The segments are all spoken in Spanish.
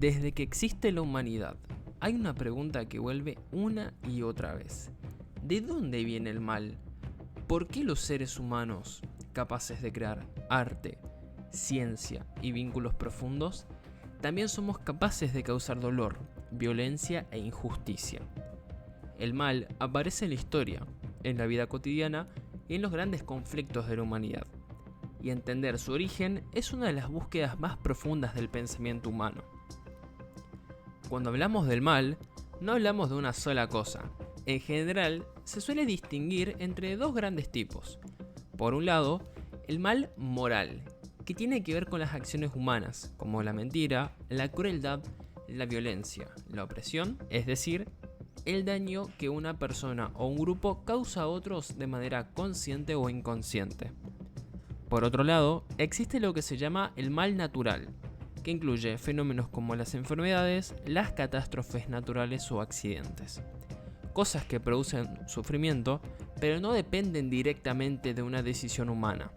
Desde que existe la humanidad, hay una pregunta que vuelve una y otra vez. ¿De dónde viene el mal? ¿Por qué los seres humanos, capaces de crear arte, ciencia y vínculos profundos, también somos capaces de causar dolor, violencia e injusticia? El mal aparece en la historia, en la vida cotidiana y en los grandes conflictos de la humanidad. Y entender su origen es una de las búsquedas más profundas del pensamiento humano. Cuando hablamos del mal, no hablamos de una sola cosa. En general, se suele distinguir entre dos grandes tipos. Por un lado, el mal moral, que tiene que ver con las acciones humanas, como la mentira, la crueldad, la violencia, la opresión, es decir, el daño que una persona o un grupo causa a otros de manera consciente o inconsciente. Por otro lado, existe lo que se llama el mal natural, que incluye fenómenos como las enfermedades, las catástrofes naturales o accidentes. Cosas que producen sufrimiento, pero no dependen directamente de una decisión humana.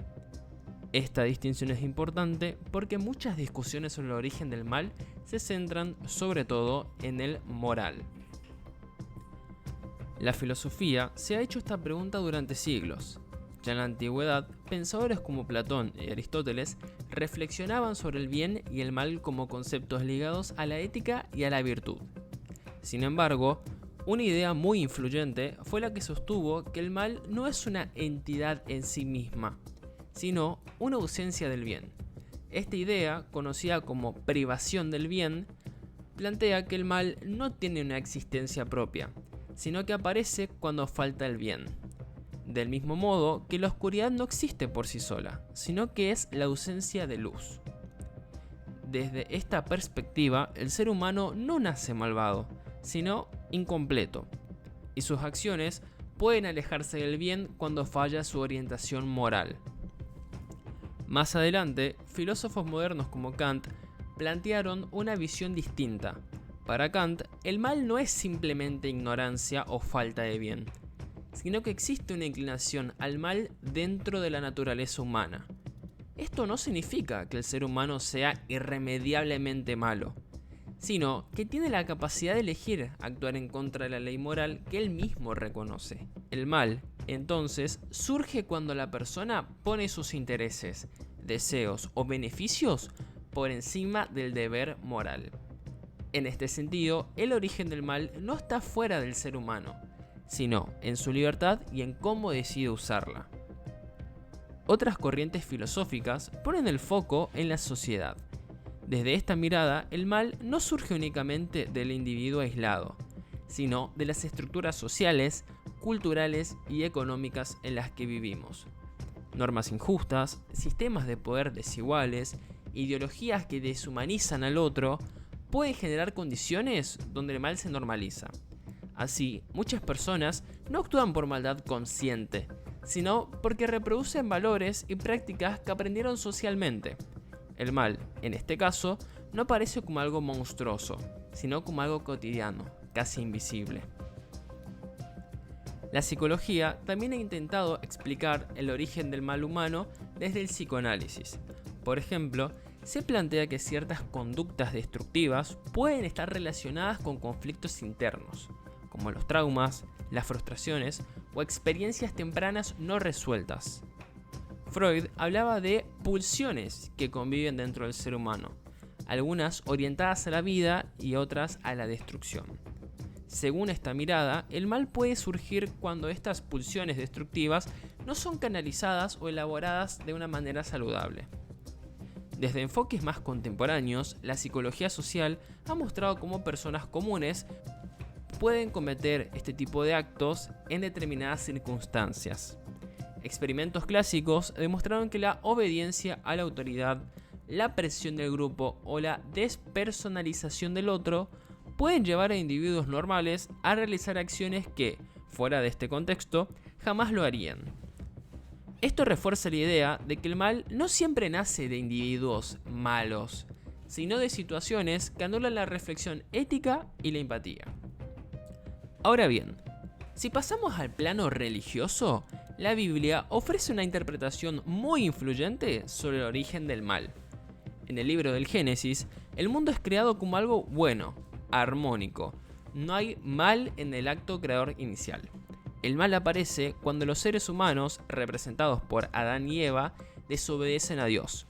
Esta distinción es importante porque muchas discusiones sobre el origen del mal se centran sobre todo en el moral. La filosofía se ha hecho esta pregunta durante siglos. Ya en la antigüedad, pensadores como Platón y Aristóteles reflexionaban sobre el bien y el mal como conceptos ligados a la ética y a la virtud. Sin embargo, una idea muy influyente fue la que sostuvo que el mal no es una entidad en sí misma, sino una ausencia del bien. Esta idea, conocida como privación del bien, plantea que el mal no tiene una existencia propia, sino que aparece cuando falta el bien. Del mismo modo que la oscuridad no existe por sí sola, sino que es la ausencia de luz. Desde esta perspectiva, el ser humano no nace malvado, sino incompleto, y sus acciones pueden alejarse del bien cuando falla su orientación moral. Más adelante, filósofos modernos como Kant plantearon una visión distinta. Para Kant, el mal no es simplemente ignorancia o falta de bien, sino que existe una inclinación al mal dentro de la naturaleza humana. Esto no significa que el ser humano sea irremediablemente malo, sino que tiene la capacidad de elegir actuar en contra de la ley moral que él mismo reconoce. El mal, entonces, surge cuando la persona pone sus intereses, deseos o beneficios por encima del deber moral. En este sentido, el origen del mal no está fuera del ser humano, sino en su libertad y en cómo decide usarla. Otras corrientes filosóficas ponen el foco en la sociedad. Desde esta mirada, el mal no surge únicamente del individuo aislado, sino de las estructuras sociales, culturales y económicas en las que vivimos. Normas injustas, sistemas de poder desiguales, ideologías que deshumanizan al otro, pueden generar condiciones donde el mal se normaliza. Así, muchas personas no actúan por maldad consciente, sino porque reproducen valores y prácticas que aprendieron socialmente. El mal, en este caso, no aparece como algo monstruoso, sino como algo cotidiano, casi invisible. La psicología también ha intentado explicar el origen del mal humano desde el psicoanálisis. Por ejemplo, se plantea que ciertas conductas destructivas pueden estar relacionadas con conflictos internos, como los traumas, las frustraciones o experiencias tempranas no resueltas. Freud hablaba de pulsiones que conviven dentro del ser humano, algunas orientadas a la vida y otras a la destrucción. Según esta mirada, el mal puede surgir cuando estas pulsiones destructivas no son canalizadas o elaboradas de una manera saludable. Desde enfoques más contemporáneos, la psicología social ha mostrado cómo personas comunes pueden cometer este tipo de actos en determinadas circunstancias. Experimentos clásicos demostraron que la obediencia a la autoridad, la presión del grupo o la despersonalización del otro pueden llevar a individuos normales a realizar acciones que, fuera de este contexto, jamás lo harían. Esto refuerza la idea de que el mal no siempre nace de individuos malos, sino de situaciones que anulan la reflexión ética y la empatía. Ahora bien, si pasamos al plano religioso, la Biblia ofrece una interpretación muy influyente sobre el origen del mal. En el libro del Génesis, El mundo es creado como algo bueno, armónico. No hay mal en el acto creador inicial. El mal aparece cuando los seres humanos, representados por Adán y Eva, desobedecen a Dios.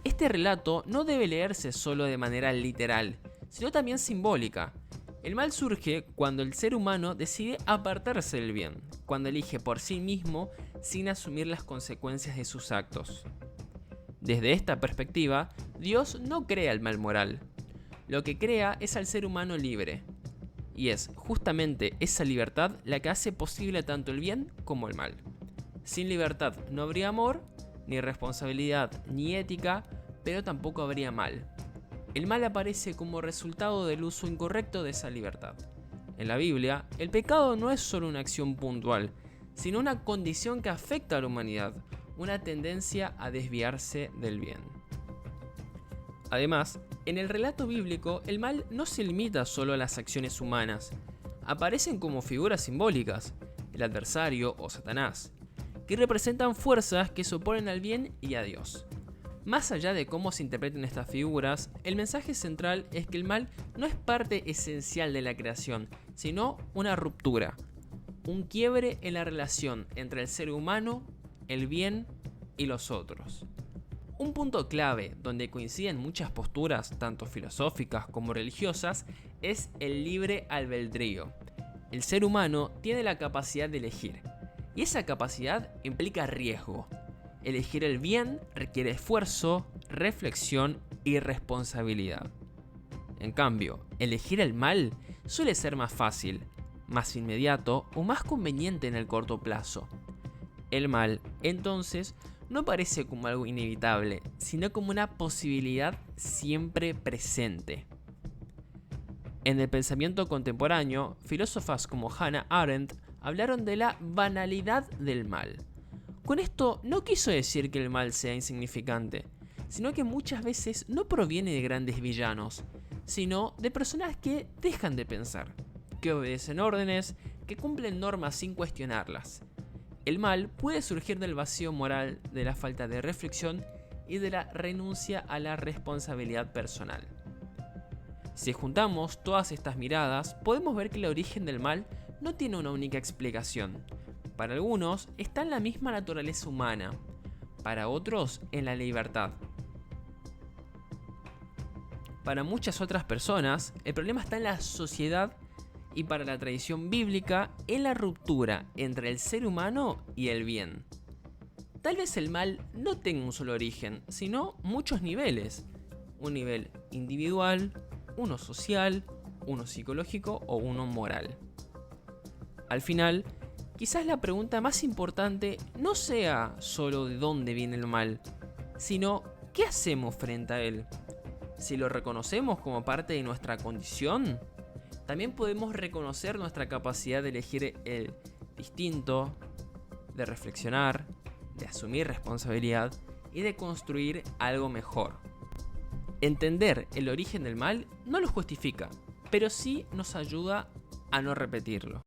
Este relato no debe leerse solo de manera literal, sino también simbólica. El mal surge cuando el ser humano decide apartarse del bien, cuando elige por sí mismo sin asumir las consecuencias de sus actos. Desde esta perspectiva, Dios no crea el mal moral. Lo que crea es al ser humano libre. Y es justamente esa libertad la que hace posible tanto el bien como el mal. Sin libertad no habría amor, ni responsabilidad, ni ética, pero tampoco habría mal. El mal aparece como resultado del uso incorrecto de esa libertad. En la Biblia, el pecado no es solo una acción puntual, sino una condición que afecta a la humanidad, una tendencia a desviarse del bien. Además, en el relato bíblico, el mal no se limita solo a las acciones humanas. Aparecen como figuras simbólicas, el adversario o Satanás, que representan fuerzas que se oponen al bien y a Dios. Más allá de cómo se interpreten estas figuras, el mensaje central es que el mal no es parte esencial de la creación, sino una ruptura, un quiebre en la relación entre el ser humano, el bien y los otros. Un punto clave donde coinciden muchas posturas, tanto filosóficas como religiosas, es el libre albedrío. El ser humano tiene la capacidad de elegir, y esa capacidad implica riesgo. Elegir el bien requiere esfuerzo, reflexión y responsabilidad. En cambio, elegir el mal suele ser más fácil, más inmediato o más conveniente en el corto plazo. El mal, entonces, no aparece como algo inevitable, sino como una posibilidad siempre presente. En el pensamiento contemporáneo, filósofas como Hannah Arendt hablaron de la banalidad del mal. Con esto no quiso decir que el mal sea insignificante, sino que muchas veces no proviene de grandes villanos, sino de personas que dejan de pensar, que obedecen órdenes, que cumplen normas sin cuestionarlas. El mal puede surgir del vacío moral, de la falta de reflexión y de la renuncia a la responsabilidad personal. Si juntamos todas estas miradas, podemos ver que el origen del mal no tiene una única explicación. Para algunos está en la misma naturaleza humana, para otros en la libertad. Para muchas otras personas, el problema está en la sociedad y para la tradición bíblica, en la ruptura entre el ser humano y el bien. Tal vez el mal no tenga un solo origen, sino muchos niveles. Un nivel individual, uno social, uno psicológico o uno moral. Al final, quizás la pregunta más importante no sea solo de dónde viene el mal, sino ¿qué hacemos frente a él? Si lo reconocemos como parte de nuestra condición, también podemos reconocer nuestra capacidad de elegir el distinto, de reflexionar, de asumir responsabilidad y de construir algo mejor. Entender el origen del mal no lo justifica, pero sí nos ayuda a no repetirlo.